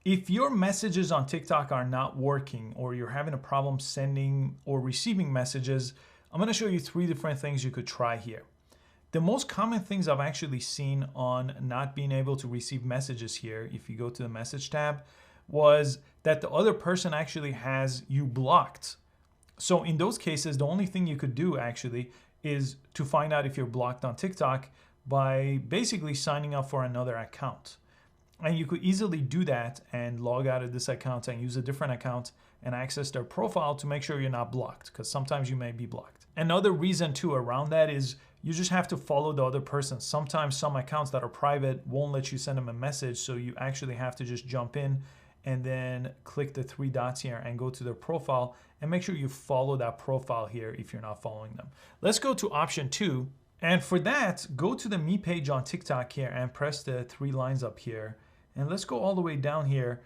If your messages on TikTok are not working or you're having a problem sending or receiving messages, I'm going to show you 3 different things you could try here. The most common things I've actually seen on not being able to receive messages here, if you go to the message tab, was that the other person actually has you blocked. So in those cases, the only thing you could do actually is to find out if you're blocked on TikTok by basically signing up for another account. And you could easily do that and log out of this account and use a different account and access their profile to make sure you're not blocked, because sometimes you may be blocked. Another reason too around that is you just have to follow the other person. Sometimes some accounts that are private won't let you send them a message, so you actually have to just jump in and then click the 3 dots here and go to their profile and make sure you follow that profile here if you're not following them. Let's go to option 2. And for that, go to the Me page on TikTok here and press the 3 lines up here. And let's go all the way down here.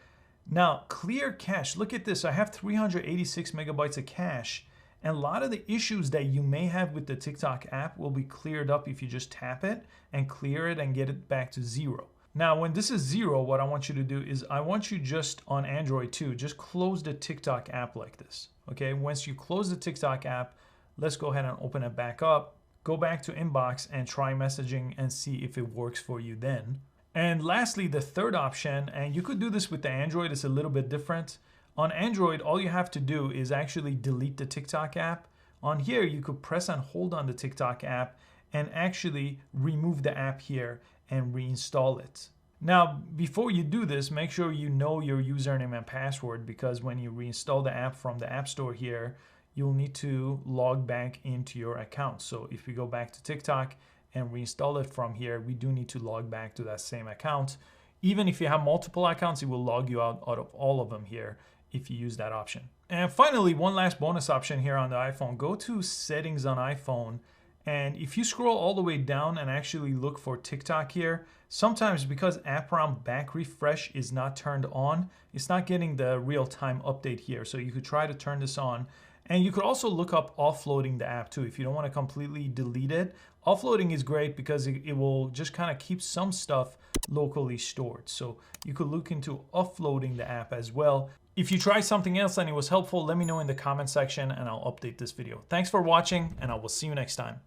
Now, clear cache. Look at this. I have 386 megabytes of cache. And a lot of the issues that you may have with the TikTok app will be cleared up if you just tap it and clear it and get it back to 0. Now, when this is 0, what I want you to do is I want you just on Android too, just close the TikTok app like this. Okay, once you close the TikTok app, let's go ahead and open it back up. Go back to inbox and try messaging and see if it works for you then. And lastly, the third option, and you could do this with the Android, it's a little bit different. On Android, all you have to do is actually delete the TikTok app. On here, you could press and hold on the TikTok app and actually remove the app here and reinstall it. Now, before you do this, make sure you know your username and password, because when you reinstall the app from the App Store here, you'll need to log back into your account. So if we go back to TikTok and reinstall it from here, we do need to log back to that same account. Even if you have multiple accounts, it will log you out of all of them here if you use that option. And finally, one last bonus option here on the iPhone. Go to settings on iPhone, and if you scroll all the way down and actually look for TikTok here, sometimes because app ROM back refresh is not turned on, it's not getting the real-time update here. So you could try to turn this on. And you could also look up offloading the app too if you don't want to completely delete it. Offloading is great because it will just kind of keep some stuff locally stored. So you could look into offloading the app as well. If you tried something else and it was helpful, let me know in the comment section and I'll update this video. Thanks for watching, and I will see you next time.